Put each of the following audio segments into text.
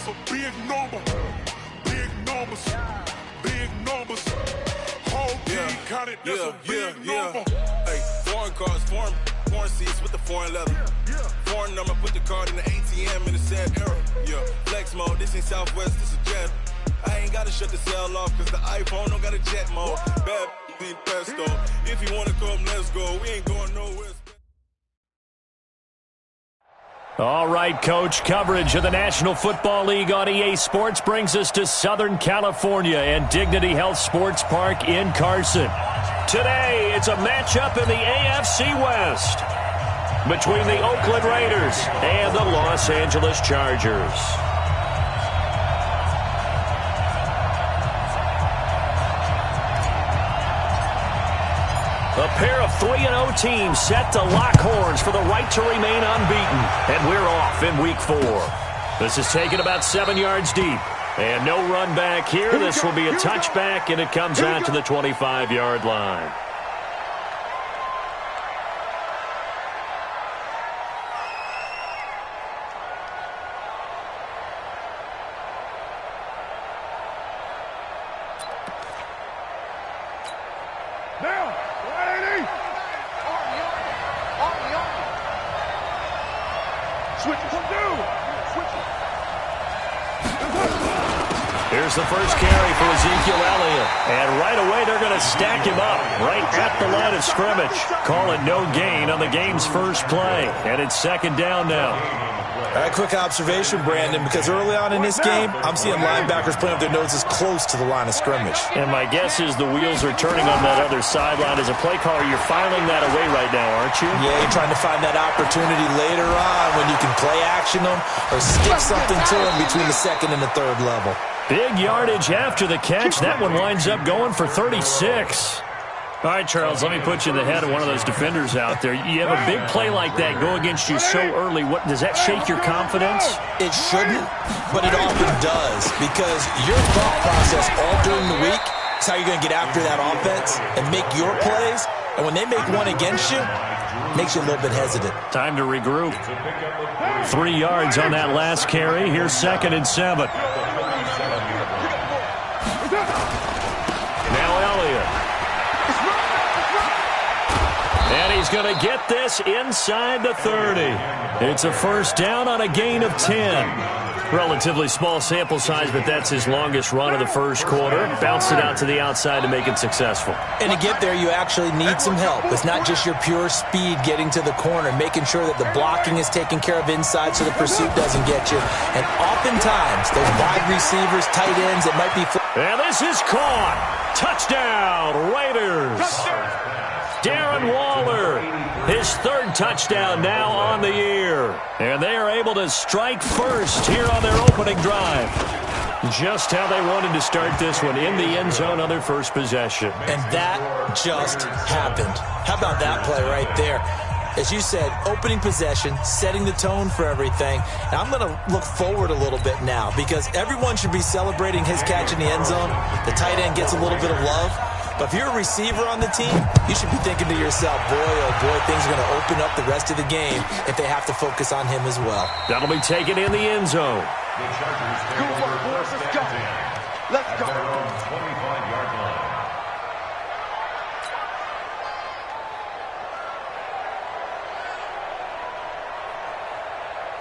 a big number. Big numbers. Big numbers. Whole team counted, that's a big number. Hey, foreign cars, foreign seats with the foreign leather. Foreign number, put the card in the ATM in the sad era. Yeah, flex mode, this ain't Southwest, this is jet. I ain't gotta shut the cell off, cause the iPhone don't got a jet mode. Bad need pesto. If you wanna come, let's go. We ain't going nowhere. All right, Coach, coverage of the National Football League on EA Sports brings us to Southern California and Dignity Health Sports Park in Carson. Today, it's a matchup in the AFC West between the Oakland Raiders and the Los Angeles Chargers. A pair of 3-0 teams set to lock horns for the right to remain unbeaten. And we're off in Week 4. This is taken about 7 yards deep. And no run back here. This will be a touchback, and it comes out to the 25-yard line. Here's the first carry for Ezekiel Elliott. And right away, they're going to stack him up right at the line of scrimmage. Call it no gain on the game's first play. And it's second down now. All right, quick observation, Brandon, because early on in this game, I'm seeing linebackers playing with their noses close to the line of scrimmage. And my guess is the wheels are turning on that other sideline. As a play caller, you're filing that away right now, aren't you? Yeah, you're trying to find that opportunity later on when you can play action them or stick something to them between the second and the third level. Big yardage after the catch. That one winds up going for 36. All right, Charles, let me put you in the head of one of those defenders out there. You have a big play like that go against you so early. What does that shake your confidence? It shouldn't, but it often does, because your thought process all during the week is how you're going to get after that offense and make your plays. And when they make one against you, it makes you a little bit hesitant. Time to regroup. 3 yards on that last carry. Here's 2nd and 7. Now Elliott. And he's going to get this inside the 30. It's a first down on a gain of 10. Relatively small sample size, but that's his longest run of the first quarter. Bounced it out to the outside to make it successful. And to get there, you actually need some help. It's not just your pure speed getting to the corner, making sure that the blocking is taken care of inside so the pursuit doesn't get you. And oftentimes, those wide receivers, tight ends, it might be... And this is caught. Touchdown, Raiders. Darren Waller, his 3rd touchdown now on the year. And they are able to strike first here on their opening drive. Just how they wanted to start this one, in the end zone on their first possession. And that just happened. How about that play right there? As you said, opening possession, setting the tone for everything. Now, I'm going to look forward a little bit now, because everyone should be celebrating his catch in the end zone. The tight end gets a little bit of love. But if you're a receiver on the team, you should be thinking to yourself, boy, oh boy, things are going to open up the rest of the game if they have to focus on him as well. That'll be taken in the end zone. Good work, boys. Let's go. Let's go. 25-yard line.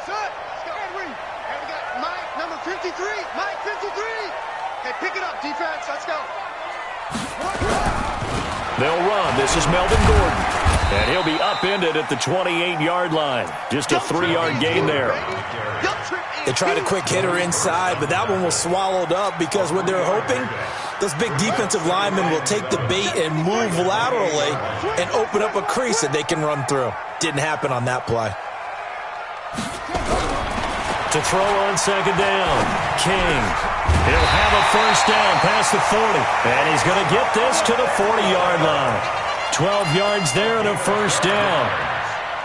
Set. Let's go. And we got Mike, number 53. Mike, 53. Okay, pick it up, defense. Let's go. They'll run. This is Melvin Gordon. And he'll be upended at the 28-yard line. Just a 3-yard gain there. They tried a quick hitter inside, but that one was swallowed up because what they're hoping, those big defensive linemen will take the bait and move laterally and open up a crease that they can run through. Didn't happen on that play. To throw on 2nd down, King. He'll have a first down past the 40. And he's going to get this to the 40-yard line. 12 yards there and a first down.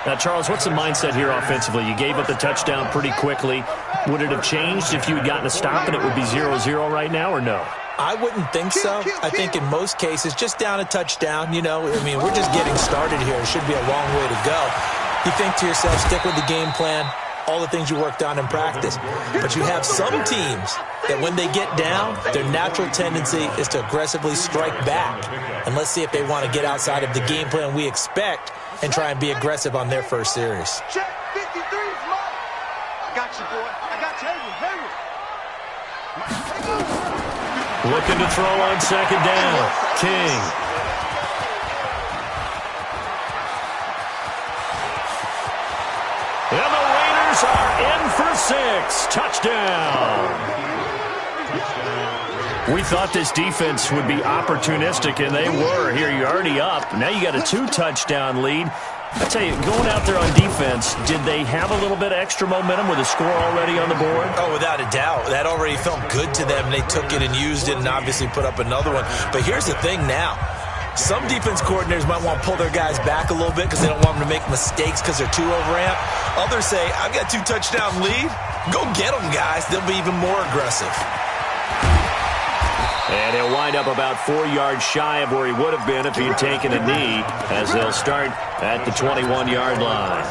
Now, Charles, what's the mindset here offensively? You gave up the touchdown pretty quickly. Would it have changed if you had gotten a stop and it would be 0-0 right now, or no? I wouldn't think so. I think in most cases, just down a touchdown, you know, I mean, we're just getting started here. It should be a long way to go. You think to yourself, stick with the game plan, all the things you worked on in practice. But you have some teams that when they get down, their natural tendency is to aggressively strike back. And let's see if they want to get outside of the game plan we expect and try and be aggressive on their first series. Check 53's mine. I got you, boy. I got you. Hayward. Looking to throw on second down. King. And the Raiders are in for 6. Touchdown. We thought this defense would be opportunistic, and they were. Here, you're already up. Now you got a 2-touchdown lead. I tell you, going out there on defense, did they have a little bit of extra momentum with a score already on the board? Oh, without a doubt. That already felt good to them. They took it and used it and obviously put up another one. But here's the thing now. Some defense coordinators might want to pull their guys back a little bit because they don't want them to make mistakes because they're too overamped. Others say, I've got a 2-touchdown lead. Go get them, guys. They'll be even more aggressive. And he'll wind up about 4 yards shy of where he would have been if he had taken a knee, as they'll start at the 21-yard line.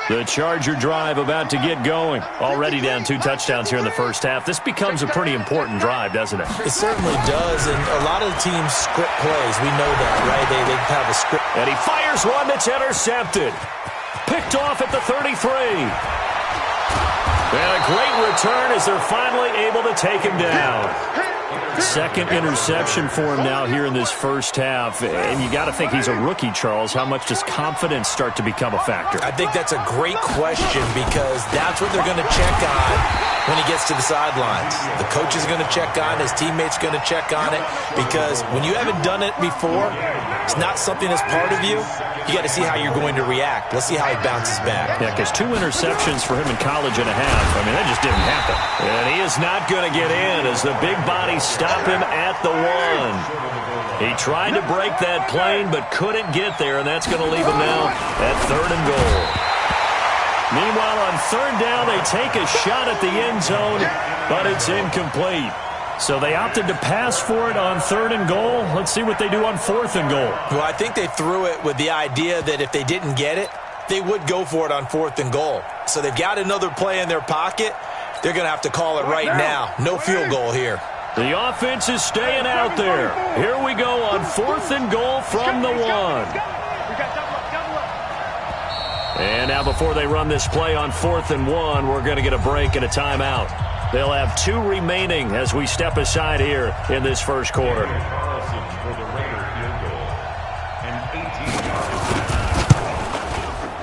The Charger drive about to get going. Already down 2 touchdowns here in the first half. This becomes a pretty important drive, doesn't it? It certainly does, and a lot of the teams script plays. We know that, right? They have a script. And he fires one that's intercepted. Picked off at the 33. And a great return as they're finally able to take him down. Second interception for him now here in this first half. And you got to think he's a rookie, Charles. How much does confidence start to become a factor? I think that's a great question because that's what they're going to check on when he gets to the sidelines. The coach is going to check on, his teammates are going to check on it, because when you haven't done it before, it's not something that's part of you. You got to see how you're going to react. Let's see how he bounces back. Yeah, because 2 interceptions for him in college and a half. I mean, that just didn't happen. And he is not going to get in as the big bodies stop him at the 1. He tried to break that plane but couldn't get there, and that's going to leave him now at 3rd and goal. Meanwhile, on 3rd down, they take a shot at the end zone, but it's incomplete. So they opted to pass for it on 3rd and goal. Let's see what they do on 4th and goal. Well, I think they threw it with the idea that if they didn't get it, they would go for it on 4th and goal. So they've got another play in their pocket. They're going to have to call it right now. No field goal here. The offense is staying out there. Here we go on 4th and goal from the 1. And now before they run this play on 4th and 1, we're going to get a break and a timeout. They'll have 2 remaining as we step aside here in this first quarter.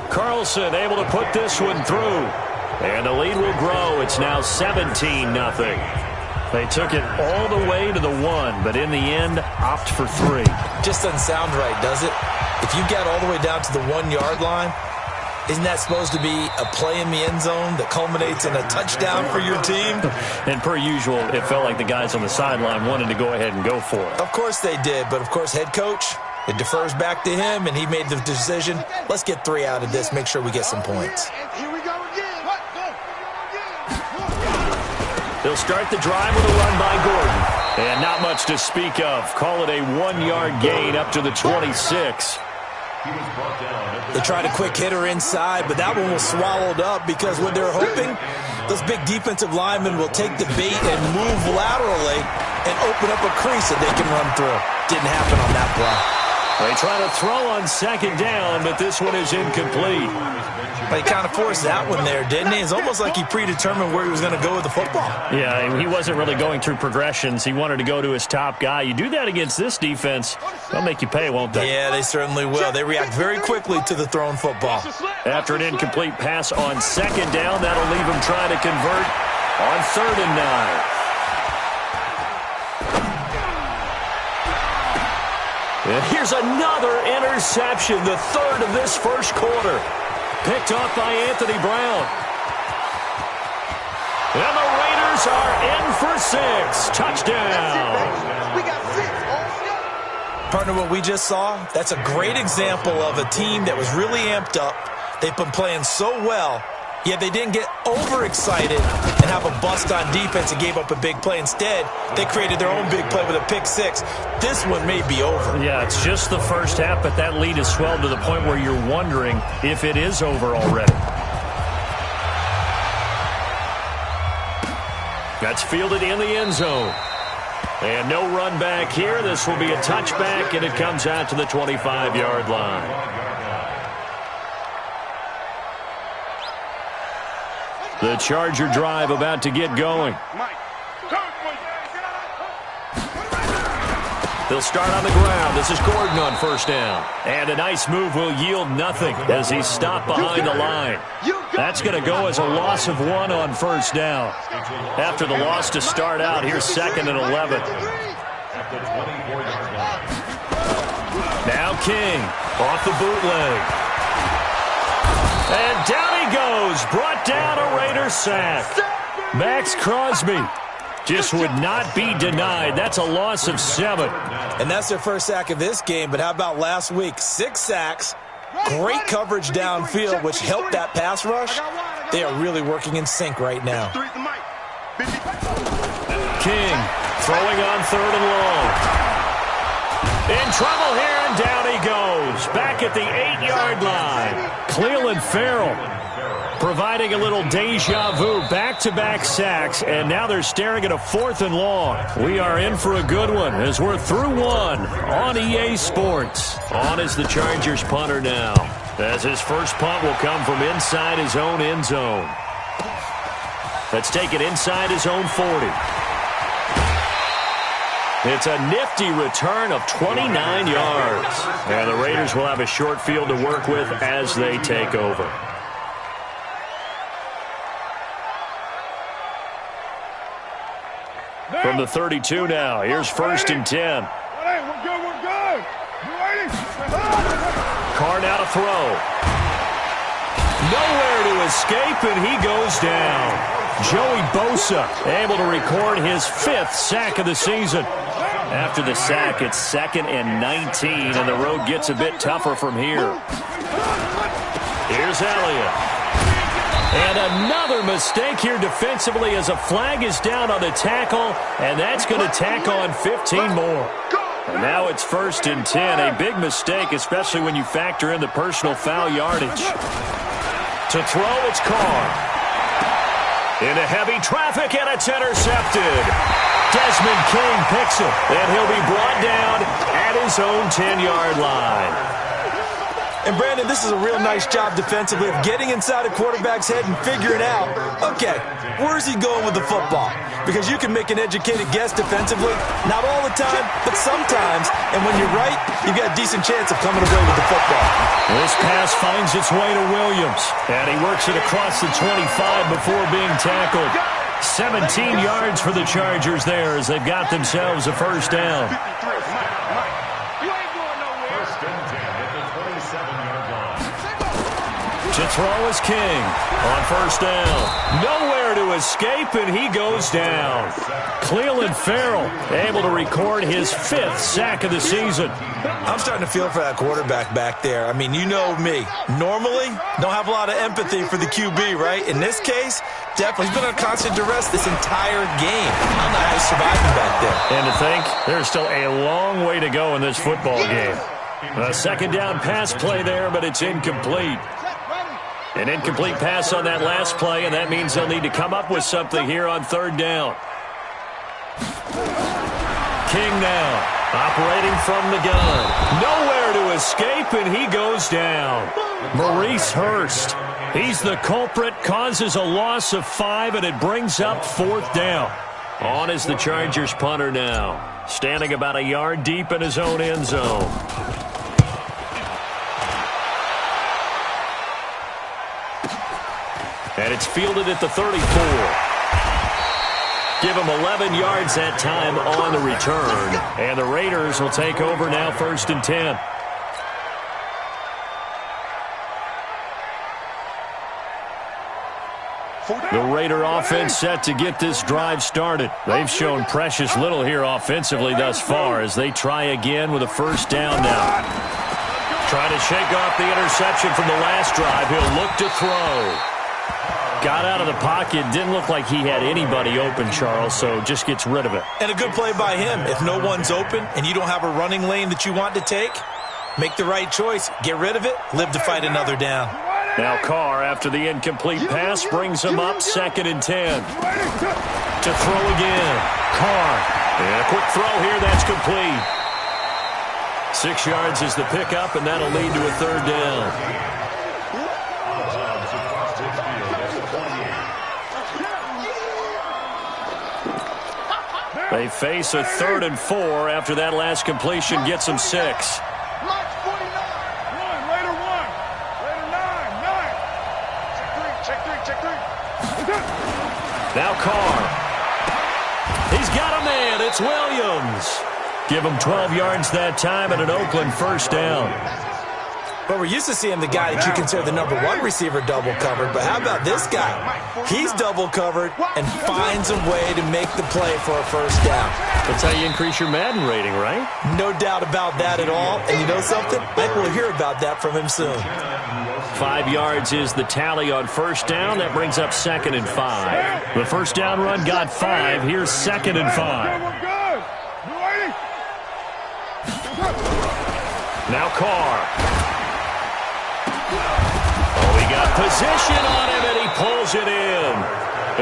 Carlson able to put this one through. And the lead will grow. It's now 17-0. They took it all the way to the 1, but in the end, opt for 3. Just doesn't sound right, does it? If you get all the way down to the 1-yard line, isn't that supposed to be a play in the end zone that culminates in a touchdown for your team? And per usual, it felt like the guys on the sideline wanted to go ahead and go for it. Of course they did, but of course head coach, it defers back to him, and he made the decision. Let's get 3 out of this, make sure we get some points. Here we go again. They'll start the drive with a run by Gordon. And not much to speak of. Call it a 1-yard gain up to the 26. They tried a quick hitter inside, but that one was swallowed up because what they're hoping, those big defensive linemen will take the bait and move laterally and open up a crease that they can run through. Didn't happen on that play. They try to throw on 2nd down, but this one is incomplete. But he kind of forced that one there, didn't he? It's almost like he predetermined where he was going to go with the football. Yeah, he wasn't really going through progressions. He wanted to go to his top guy. You do that against this defense, they'll make you pay, won't they? Yeah, they certainly will. They react very quickly to the thrown football. After an incomplete pass on 2nd down, that'll leave him trying to convert on 3rd and 9. And here's another interception, the 3rd of this first quarter. Picked off by Anthony Brown. And the Raiders are in for 6. Touchdown. We got 6. Partner, what we just saw, that's a great example of a team that was really amped up. They've been playing so well, Yeah, they didn't get overexcited and have a bust on defense and gave up a big play. Instead, they created their own big play with a pick six. This one may be over. Yeah, it's just the first half, but that lead has swelled to the point where you're wondering if it is over already. That's fielded in the end zone. And no run back here. This will be a touchback, and it comes out to the 25-yard line. The Charger drive about to get going. They'll start on the ground. This is Gordon on first down. And a nice move will yield nothing as he's stopped behind the line. That's going to go as a loss of 1 on first down. After the loss to start out, here's 2nd and 11. Now King off the bootleg. And down he goes. Brought down a Raider sack. Max Crosby just would not be denied. That's a loss of 7. And that's their first sack of this game, but how about last week? 6 sacks, great coverage downfield, which helped that pass rush. They are really working in sync right now. King throwing on 3rd and long. In trouble here, and down he goes. Back at the 8-yard line. Cleveland Farrell providing a little deja vu, back-to-back sacks, and now they're staring at a 4th and long. We are in for a good one as we're through 1 on EA Sports. On is the Chargers punter now, as his first punt will come from inside his own end zone. Let's take it inside his own 40. It's a nifty return of 29 yards. And the Raiders will have a short field to work with as they take over. From the 32 now, here's 1st and 10. We're good. Carr now to throw. Nowhere to escape, and he goes down. Joey Bosa able to record his 5th sack of the season. After the sack, it's 2nd and 19, and the road gets a bit tougher from here. Here's Elliott. And another mistake here defensively as a flag is down on the tackle, and that's going to tack on 15 more. And now it's 1st and 10, a big mistake, especially when you factor in the personal foul yardage. To throw, it's Carr. Into heavy traffic, and it's intercepted. Desmond King picks it, and he'll be brought down at his own 10-yard line. And, Brandon, this is a real nice job defensively of getting inside a quarterback's head and figuring out, okay, where's he going with the football? Because you can make an educated guess defensively, not all the time, but sometimes. And when you're right, you've got a decent chance of coming away with the football. This pass finds its way to Williams, and he works it across the 25 before being tackled. 17 yards for the Chargers there as they've got themselves a first down. To throw is King on first down. Nowhere to escape, and he goes down. Cleveland Farrell able to record his 5th sack of the season. I'm starting to feel for that quarterback back there. I mean, you know me. Normally, don't have a lot of empathy for the QB, right? In this case, definitely. He's been under constant duress this entire game. I don't know how he's surviving back there. And to think, there's still a long way to go in this football game. A 2nd down pass play there, but it's incomplete. An incomplete pass on that last play, and that means they'll need to come up with something here on 3rd down. King now, operating from the gun. Nowhere to escape, and he goes down. Maurice Hurst, he's the culprit, causes a loss of 5, and it brings up 4th down. On is the Chargers punter now, standing about a yard deep in his own end zone. And it's fielded at the 34. Give him 11 yards that time on the return. And the Raiders will take over now 1st and 10. The Raider offense set to get this drive started. They've shown precious little here offensively thus far as they try again with a first down now. Trying to shake off the interception from the last drive. He'll look to throw. Got out of the pocket. Didn't look like he had anybody open, Charles, so just gets rid of it. And a good play by him. If no one's open and you don't have a running lane that you want to take, make the right choice. Get rid of it. Live to fight another down. Now Carr, after the incomplete pass, brings him up 2nd and 10. To throw again. Carr. And a quick throw here. That's complete. 6 yards is the pickup, and that'll lead to a 3rd down. They face a 3rd and 4 after that last completion gets them 6. March 49. Raider 1. Raider 9. Check 3. Check 3. Now Carr. He's got a man. It's Williams. Give him 12 yards that time and an Oakland 1st down. But we're used to seeing the guy that you consider the number 1 receiver double covered. But how about this guy? He's double covered and finds a way to make the play for a 1st down. That's how you increase your Madden rating, right? No doubt about that at all. And you know something? I think we'll hear about that from him soon. 5 yards is the tally on 1st down. That brings up 2nd and 5. The 1st down run got 5. Here's 2nd and 5. Now Carr. Oh, he got position on him, and he pulls it in.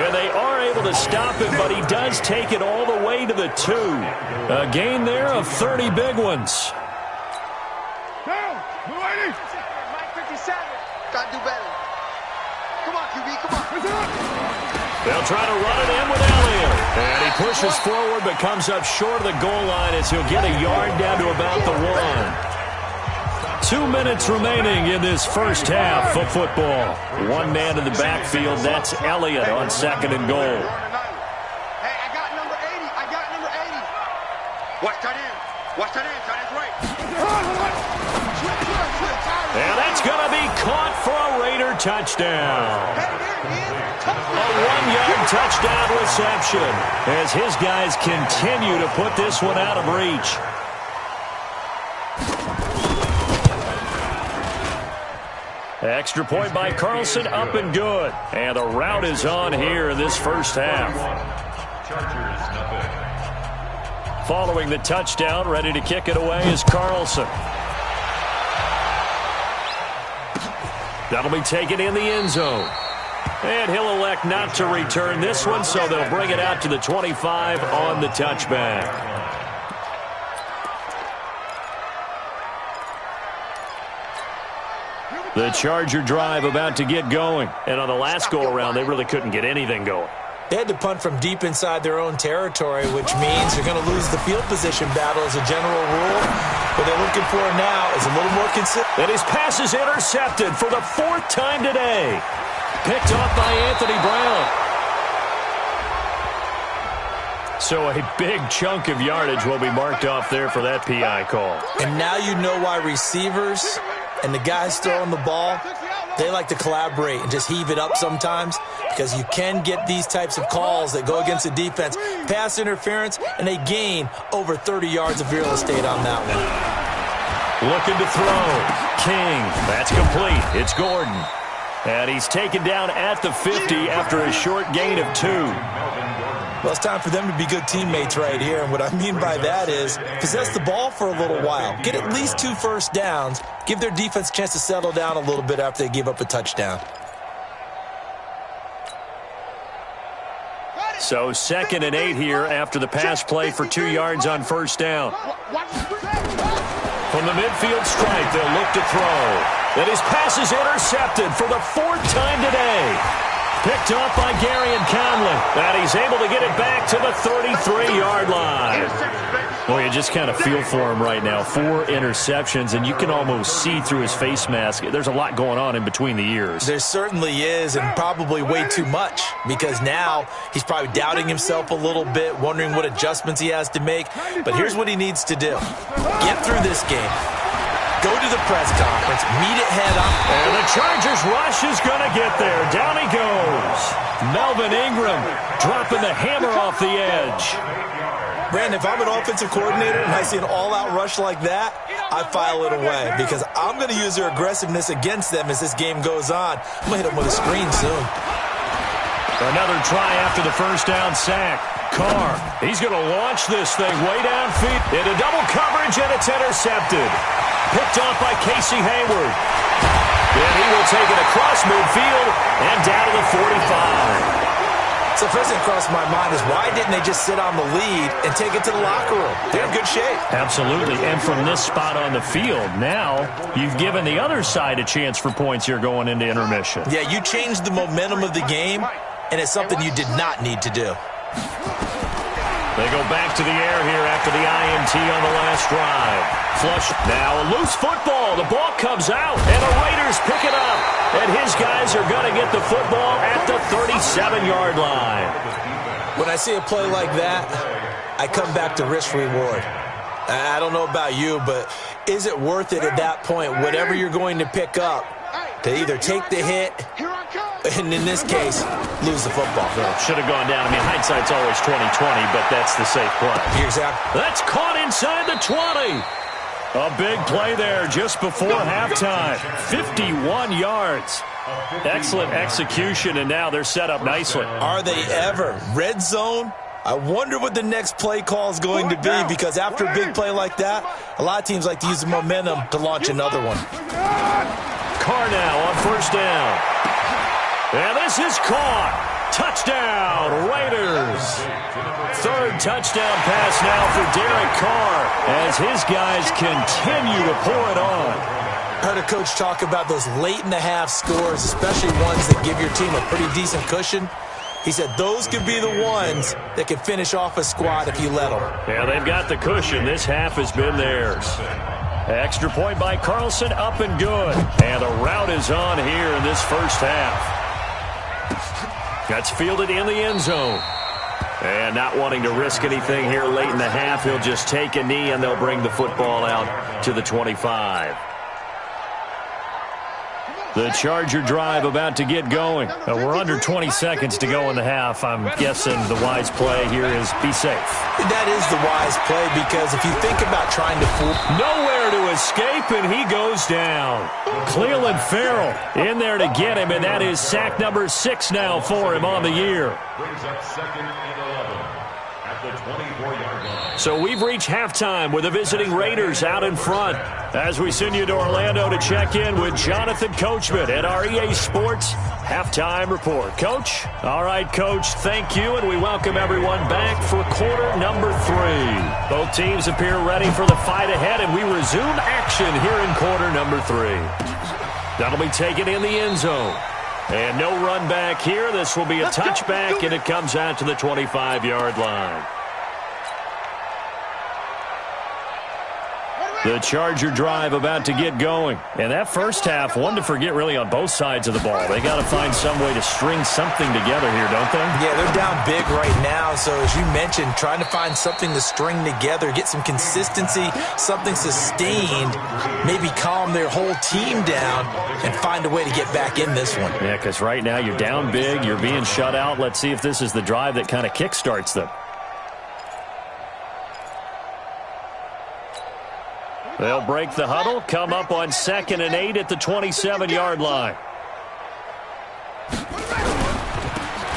And they are able to stop him, but he does take it all the way to the 2. A gain there of 30 big ones. Down. Mike 57. Gotta do better. Come on, QB. Come on. They'll try to run it in with Elliott. And he pushes forward, but comes up short of the goal line as he'll get a yard down to about the 1. 2 minutes remaining in this 1st half of football. 1 man in the backfield. That's Elliott on 2nd and goal. Hey, I got number 80. I got number 80. Watch tight end. Watch tight end. Tight end's right. And that's going to be caught for a Raider touchdown. A 1-yard touchdown reception as his guys continue to put this one out of reach. Extra point by Carlson, up and good. And the route is on here in this 1st half. Following the touchdown, ready to kick it away is Carlson. That'll be taken in the end zone. And he'll elect not to return this one, so they'll bring it out to the 25 on the touchback. The Charger drive about to get going. And on the last go-around, they really couldn't get anything going. They had to punt from deep inside their own territory, which means they're going to lose the field position battle as a general rule. What they're looking for now is a little more consistent. And his pass is intercepted for the 4th time today. Picked off by Anthony Brown. So a big chunk of yardage will be marked off there for that PI call. And now you know why receivers and the guys throwing the ball, they like to collaborate and just heave it up sometimes, because you can get these types of calls that go against the defense. Pass interference, and they gain over 30 yards of real estate on that one. Looking to throw. King. That's complete. It's Gordon. And he's taken down at the 50 after a short gain of 2. Well, it's time for them to be good teammates right here. And what I mean by that is possess the ball for a little while. Get at least 2 first downs. Give their defense a chance to settle down a little bit after they give up a touchdown. So 2nd and 8 here after the pass play for 2 yards on 1st down. From the midfield stripe, they'll look to throw. And his pass is intercepted for the 4th time today. Picked off by Gary and Conley. And he's able to get it back to the 33-yard line. Well, you just kind of feel for him right now. 4 interceptions, and you can almost see through his face mask. There's a lot going on in between the ears. There certainly is, and probably way too much, because now he's probably doubting himself a little bit, wondering what adjustments he has to make. But here's what he needs to do. Get through this game. Go to the press conference, meet it head on. And the Chargers rush is going to get there. Down he goes. Melvin Ingram dropping the hammer off the edge. Brandon, if I'm an offensive coordinator and I see an all-out rush like that, I file it away because I'm going to use their aggressiveness against them as this game goes on. I'm going to hit them with a screen soon. Another try after the first down sack. Carr, he's going to launch this thing way downfield into double coverage, and it's intercepted. Picked off by Casey Hayward. And he will take it across midfield and down to the 45. So first thing crossed my mind is why didn't they just sit on the lead and take it to the locker room? They're in good shape. Absolutely, and from this spot on the field, now you've given the other side a chance for points here going into intermission. Yeah, you changed the momentum of the game, and it's something you did not need to do. They go back to the air here after the INT on the last drive. Flush. Now a loose football. The ball comes out, and the Raiders pick it up. And his guys are going to get the football at the 37-yard line. When I see a play like that, I come back to risk-reward. I don't know about you, but is it worth it at that point, whatever you're going to pick up, to either take the hit, and in this case, lose the football? Should have gone down. I mean, hindsight's always 20/20, but that's the safe play. Exactly. That's caught inside the 20. A big play there just before halftime. 51 yards. Excellent execution, and now they're set up nicely. Are they ever? Red zone? I wonder what the next play call is going to be, because after a big play like that, a lot of teams like to use the momentum to launch another one. Carr now on first down. And this is caught. Touchdown, Raiders. Third touchdown pass now for Derek Carr as his guys continue to pour it on. I heard a coach talk about those late-in-the-half scores, especially ones that give your team a pretty decent cushion. He said those could be the ones that can finish off a squad if you let them. Yeah, they've got the cushion. This half has been theirs. Extra point by Carlson, up and good. And the route is on here in this first half. That's fielded in the end zone. And not wanting to risk anything here late in the half, he'll just take a knee and they'll bring the football out to the 25. The Charger drive about to get going. We're under 20 seconds to go in the half. I'm guessing the wise play here is be safe. That is the wise play, because if you think about trying to fool... Nowhere to escape, and he goes down. Cleveland Farrell in there to get him, and that is sack number 6 now for him on the year. Brings up 2nd and 11 at the 24-yard line. So we've reached halftime with the visiting Raiders out in front. As we send you to Orlando to check in with Jonathan Coachman at our EA Sports Halftime Report. Coach? All right, Coach, thank you, and we welcome everyone back for quarter number 3. Both teams appear ready for the fight ahead, and we resume action here in quarter number 3. That'll be taken in the end zone. And no run back here. This will be a touchback, and it comes out to the 25-yard line. The Charger drive about to get going. And that first half, one to forget really on both sides of the ball. They got to find some way to string something together here, don't they? Yeah, they're down big right now. So as you mentioned, trying to find something to string together, get some consistency, something sustained, maybe calm their whole team down and find a way to get back in this one. Yeah, because right now you're down big, you're being shut out. Let's see if this is the drive that kind of kickstarts them. They'll break the huddle, come up on 2nd and 8 at the 27-yard line.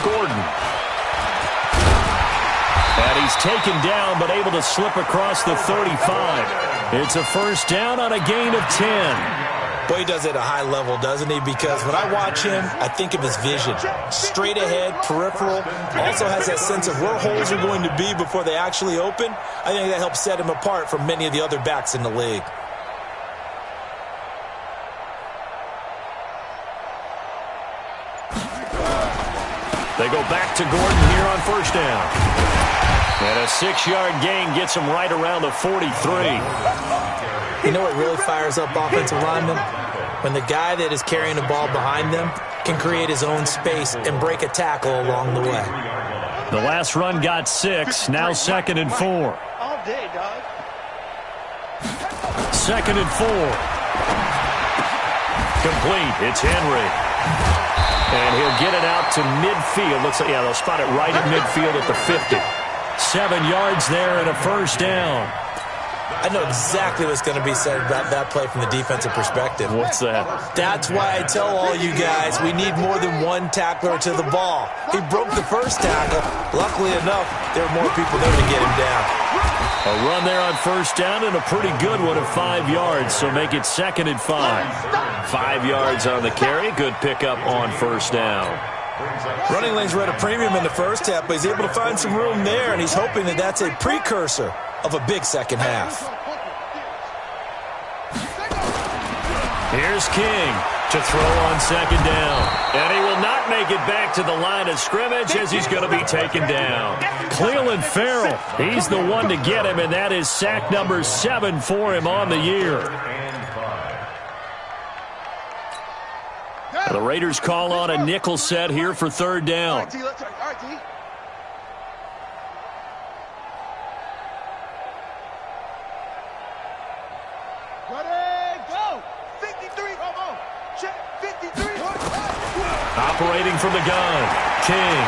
Gordon. And he's taken down, but able to slip across the 35. It's a first down on a gain of 10. Boy, he does it at a high level, doesn't he? Because when I watch him, I think of his vision. Straight ahead, peripheral. Also has that sense of where holes are going to be before they actually open. I think that helps set him apart from many of the other backs in the league. They go back to Gordon here on first down. And a 6-yard gain gets him right around the 43. You know what really fires up offensive linemen? When the guy that is carrying the ball behind them can create his own space and break a tackle along the way. The last run got 6, now 2nd and 4. All day, dog. 2nd and 4. Complete. It's Henry. And he'll get it out back to midfield. Looks like, yeah, they'll spot it right at midfield at the 50. 7 yards there and a first down. I know exactly what's going to be said about that play from the defensive perspective. What's that? That's why I tell all you guys we need more than one tackler to the ball. He broke the first tackle. Luckily enough, there were more people there to get him down. A run there on first down and a pretty good one at 5 yards, so make it 2nd and 5. 5 yards on the carry. Good pickup on first down. Running lanes were at a premium in the first half, but he's able to find some room there, and he's hoping that that's a precursor of a big second half. Here's King to throw on 2nd down. And he will not make it back to the line of scrimmage as he's going to be taken down. Cleveland Farrell, he's the one to get him, and that is sack number 7 for him on the year. The Raiders call on a nickel set here for 3rd down. Operating from the gun, King.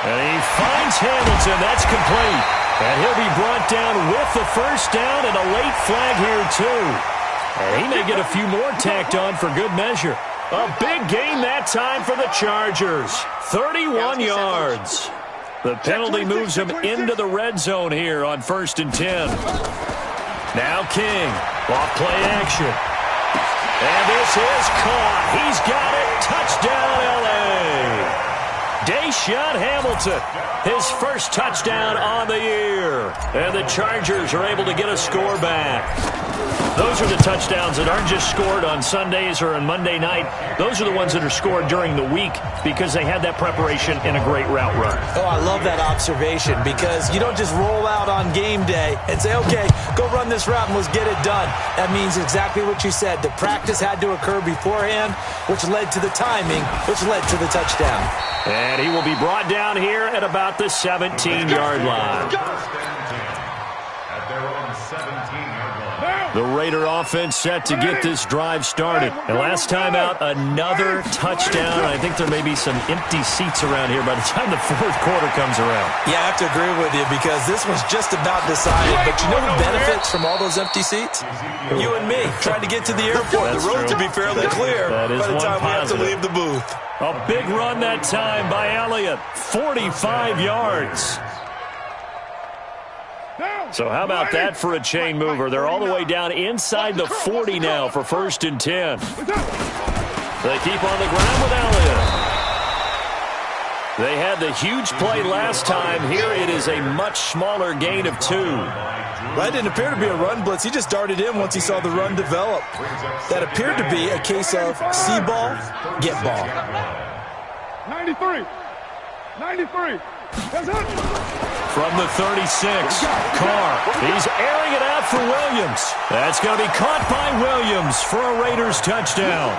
And he finds Hamilton. That's complete. And he'll be brought down with the first down and a late flag here, too. And he may get a few more tacked on for good measure. A big gain that time for the Chargers. 31 yards. The penalty moves him into the red zone here on 1st and 10. Now King, off play action. And this is caught. He's got it. Touchdown, L.A. Deshaun Hamilton, his first touchdown on the year. And the Chargers are able to get a score back. Those are the touchdowns that aren't just scored on Sundays or on Monday night. Those are the ones that are scored during the week because they had that preparation in a great route run. Oh, I love that observation because you don't just roll out on game day and say, okay, go run this route and let's get it done. That means exactly what you said. The practice had to occur beforehand, which led to the timing, which led to the touchdown. And he will be brought down here at about the 17-yard line. The Raider offense set to get this drive started. And last time out, another touchdown. I think there may be some empty seats around here by the time the 4th quarter comes around. Yeah, I have to agree with you because this was just about decided. But you know who benefits from all those empty seats? You and me, trying to get to the airport. The road to be fairly clear by the time we have to leave the booth. A big run that time by Elliott. 45 yards. So how about that for a chain mover? They're all the way down inside the 40 now for 1st and 10. They keep on the ground with Elliott. They had the huge play last time. Here it is a much smaller gain of 2. That didn't appear to be a run blitz. He just darted in once he saw the run develop. That appeared to be a case of see ball, get ball. 93. 93. That's it. From the 36, Carr. He's airing it out for Williams. That's going to be caught by Williams for a Raiders touchdown.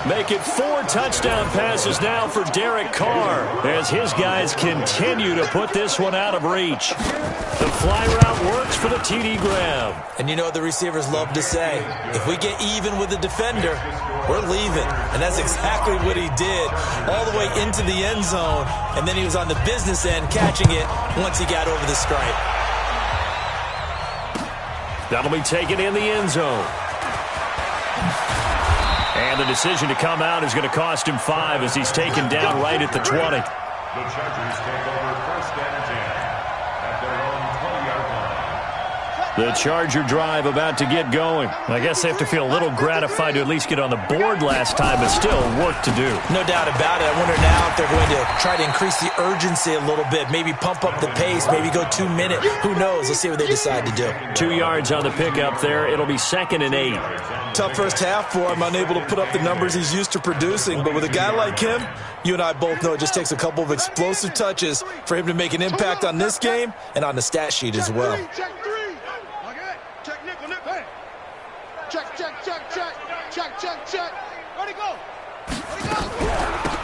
Make it 4 touchdown passes now for Derek Carr as his guys continue to put this one out of reach. The fly route works for the TD grab. And you know what the receivers love to say? If we get even with the defender, we're leaving. And that's exactly what he did all the way into the end zone. And then he was on the business end catching it once he got over the stripe. That'll be taken in the end zone. And the decision to come out is going to cost him 5 as he's taken down right at the 20. The Chargers take over 1st and 10 at their own 20-yard line. The Charger drive about to get going. I guess they have to feel a little gratified to at least get on the board last time, but still work to do. No doubt about it. I wonder now if they're going to try to increase the urgency a little bit, maybe pump up the pace, maybe go 2 minutes. Who knows? Let's see what they decide to do. 2 yards on the pickup there. It'll be 2nd and 8. Tough first half for him, unable to put up the numbers he's used to producing. But with a guy like him, you and I both know it just takes a couple of explosive touches for him to make an impact on this game and on the stat sheet as well. Check 3. Check nickel, nickel. Check, check, check, check. Check, check, check. Where'd he go? Where'd he go?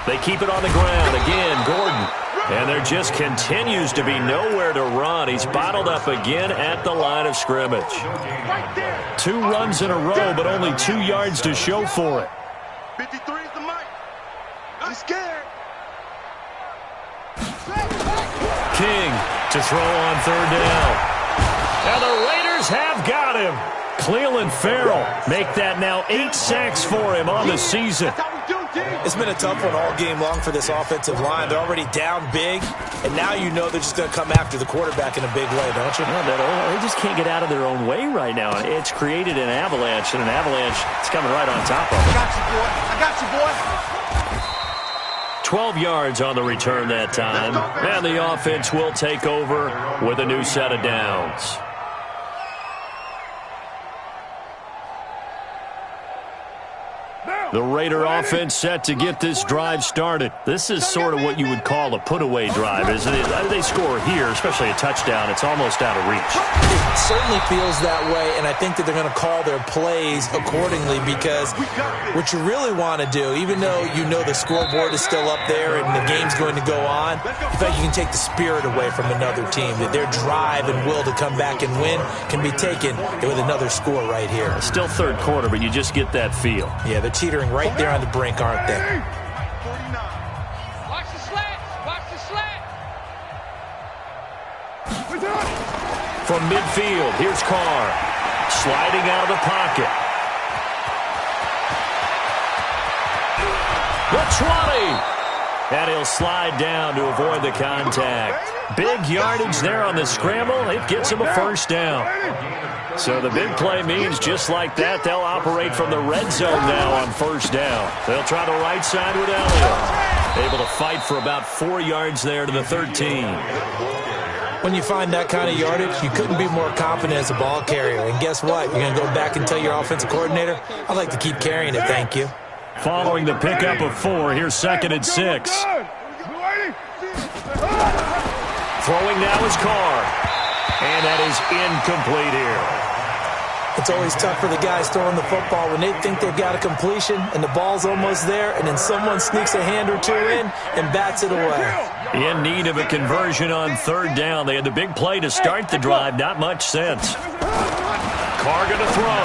They keep it on the ground. Again, Gordon. And there just continues to be nowhere to run. He's bottled up again at the line of scrimmage. 2 runs in a row, but only 2 yards to show for it. 53 is the mic. He's scared. King to throw on third down. And the Raiders have got him. Cleveland Farrell make that now 8 sacks for him on the season. It's been a tough one all game long for this offensive line. They're already down big, and now you know they're just going to come after the quarterback in a big way, don't you? No, they just can't get out of their own way right now. It's created an avalanche, and an avalanche is coming right on top of them. I got you, boy. I got you, boy. 12 yards on the return that time. And the offense will take over with a new set of downs. The Raider offense set to get this drive started. This is sort of what you would call a put-away drive, isn't it? They score here, especially a touchdown. It's almost out of reach. It certainly feels that way, and I think that they're going to call their plays accordingly because what you really want to do, even though you know the scoreboard is still up there and the game's going to go on, I think you can take the spirit away from another team. That their drive and will to come back and win can be taken with another score right here. Still third quarter, but you just get that feel. Yeah, they're teetering right there on the brink, aren't they? Watch the slant. Watch the slant. From midfield, here's Carr. Sliding out of the pocket. The 20. And he'll slide down to avoid the contact. Big yardage there on the scramble. It gets him a first down. So the big play means just like that, they'll operate from the red zone now on first down. They'll try the right side with Elliott. Able to fight for about 4 yards there to the 13. When you find that kind of yardage, you couldn't be more confident as a ball carrier. And guess what? You're going to go back and tell your offensive coordinator, I'd like to keep carrying it, thank you. Following the pickup of 4, here's 2nd and 6. Throwing now is Carr. And that is incomplete here. It's always tough for the guys throwing the football when they think they've got a completion and the ball's almost there, and then someone sneaks a hand or two in and bats it away. In need of a conversion on third down. They had the big play to start the drive. Not much sense. Carr going to throw.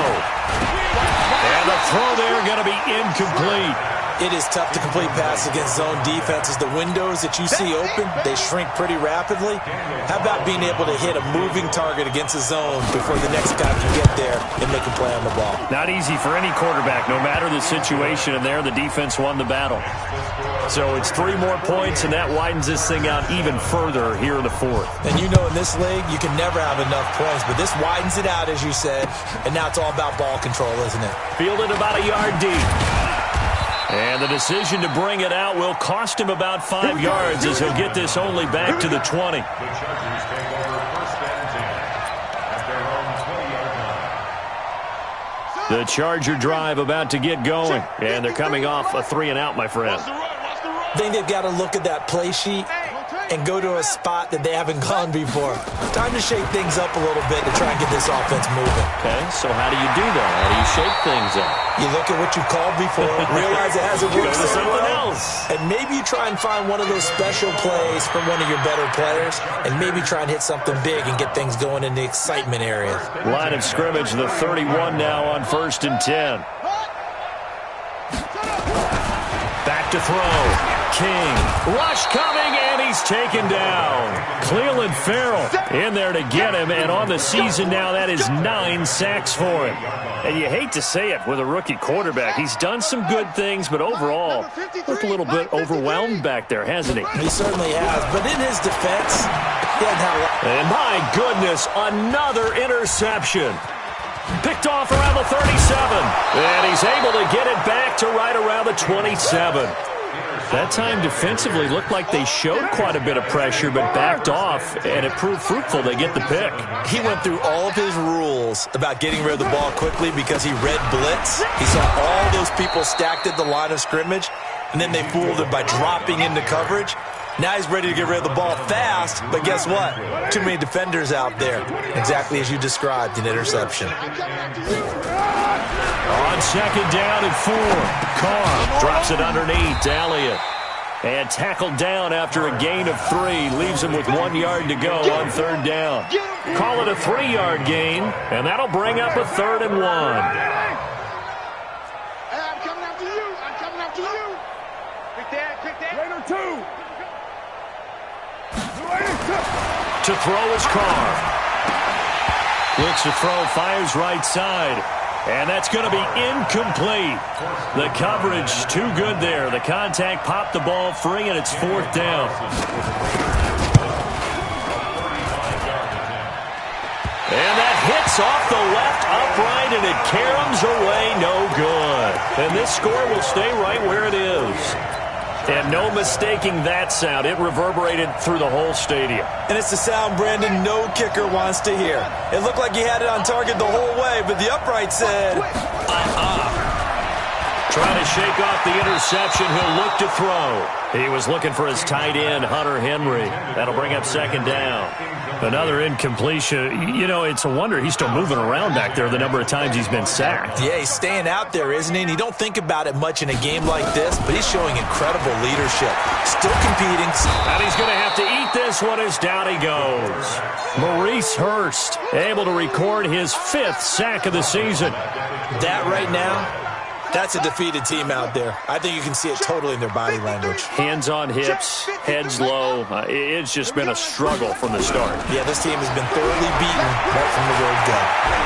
And the throw there going to be incomplete. It is tough to complete passes against zone defenses. The windows that you see open, they shrink pretty rapidly. How about being able to hit a moving target against a zone before the next guy can get there and make a play on the ball? Not easy for any quarterback, no matter the situation, and there the defense won the battle. So it's 3 more points, and that widens this thing out even further here in the 4th. And you know in this league, you can never have enough points, but this widens it out, as you said, and now it's all about ball control, isn't it? Fielded about a yard deep. And the decision to bring it out will cost him about 5 yards as he'll get this only back to the 20. The Chargers take over 1st and 10 at their own 20-yard line. The Charger drive about to get going. And they're coming off a 3-and-out, my friend. I think they've got to look at that play sheet and go to a spot that they haven't gone before. Time to shake things up a little bit to try and get this offense moving. Okay, so how do you do that? How do you shake things up? You look at what you called before, realize it hasn't worked Go to so something well, else. and maybe you try and find one of those special plays from one of your better players, and maybe try and hit something big and get things going in the excitement area. Line of scrimmage, the 31 now on 1st and 10. Back to throw. King. Rush coming, and he's taken down. Cleveland Farrell in there to get him, and on the season now, that is 9 sacks for him. And you hate to say it with a rookie quarterback. He's done some good things, but overall, looked a little bit overwhelmed back there, hasn't he? He certainly has, but in his defense, he hadn't had a lot. And my goodness, another interception. Picked off around the 37. And he's able to get it back to right around the 27. That time defensively looked like they showed quite a bit of pressure but backed off, and it proved fruitful. They get the pick. He went through all of his rules about getting rid of the ball quickly because he read blitz. He saw all those people stacked at the line of scrimmage, and then they fooled him by dropping into coverage. Now he's ready to get rid of the ball fast, but guess what? Too many defenders out there. Exactly as you described, an interception. On 2nd down and 4. Carr drops it underneath to Elliott. And tackled down after a gain of 3. Leaves him with 1 yard to go on 3rd down. Call it a 3-yard gain, and that'll bring up a 3rd and 1. Hey, I'm coming after you. I'm coming after you. Raider 2. To throw his car. Looks to throw, fires right side. And that's going to be incomplete. The coverage too good there. The contact popped the ball free, and it's 4th down. And that hits off the left upright, and it caroms away, no good. And this score will stay right where it is. And no mistaking that sound. It reverberated through the whole stadium. And it's the sound, Brandon, no kicker wants to hear. It looked like he had it on target the whole way, but the upright said, Trying to shake off the interception. He'll look to throw. He was looking for his tight end, Hunter Henry. That'll bring up 2nd down. Another incompletion. You know, it's a wonder he's still moving around back there the number of times he's been sacked. Yeah, he's staying out there, isn't he? And you don't think about it much in a game like this, but he's showing incredible leadership. Still competing. And he's going to have to eat this one as down he goes. Maurice Hurst able to record his 5th sack of the season. That right now, that's a defeated team out there. I think you can see it totally in their body language. Hands on hips, heads low. It's just been a struggle from the start. Yeah, this team has been thoroughly beaten right from the word go.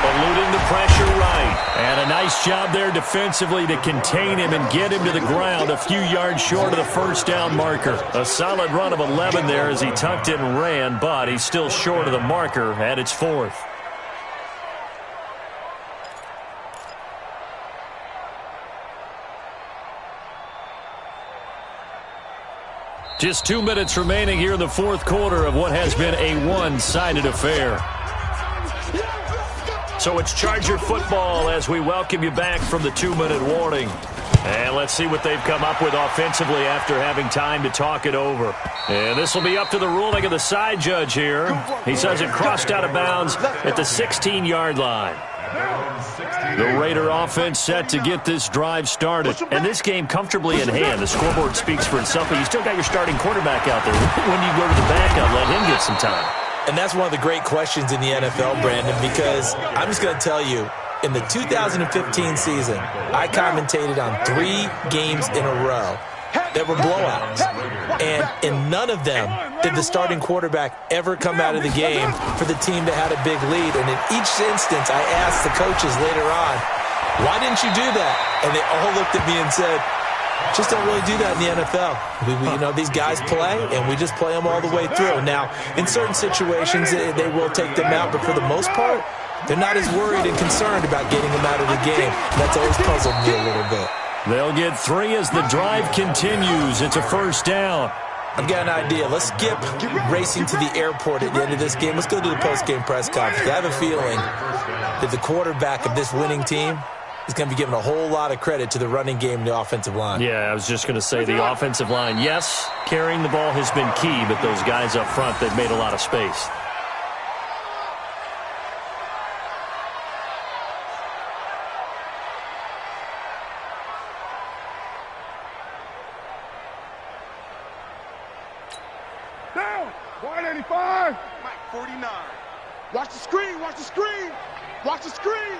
Eluding the pressure right. And a nice job there defensively to contain him and get him to the ground a few yards short of the 1st down marker. A solid run of 11 there as he tucked it and ran, but he's still short of the marker, and it's 4th. Just 2 minutes remaining here in the 4th quarter of what has been a one-sided affair. So it's Charger football as we welcome you back from the 2-minute warning. And let's see what they've come up with offensively after having time to talk it over. And this will be up to the ruling of the side judge here. He says it crossed out of bounds at the 16-yard line. The Raider offense set to get this drive started. And this game comfortably in hand. The scoreboard speaks for itself, but you still got your starting quarterback out there. When you go to the backup, let him get some time. And that's one of the great questions in the NFL, Brandon, because I'm just going to tell you, in the 2015 season, I commentated on 3 games in a row that were blowouts. And in none of them did the starting quarterback ever come out of the game for the team that had a big lead. And in each instance, I asked the coaches later on, why didn't you do that? And they all looked at me and said, just don't really do that in the NFL. You know, these guys play, and we just play them all the way through. Now, in certain situations, they will take them out, but for the most part, they're not as worried and concerned about getting them out of the game. That's always puzzled me a little bit. They'll get 3 as the drive continues. It's a 1st down. I've got an idea. Let's skip racing to the airport at the end of this game. Let's go to the post-game press conference. I have a feeling that the quarterback of this winning team is going to be given a whole lot of credit to the running game and the offensive line. Yeah, I was just going to say the offensive line, yes, carrying the ball has been key, but those guys up front, they've made a lot of space. Down. 185. Mike 49. Watch the screen. Watch the screen. Watch the screen.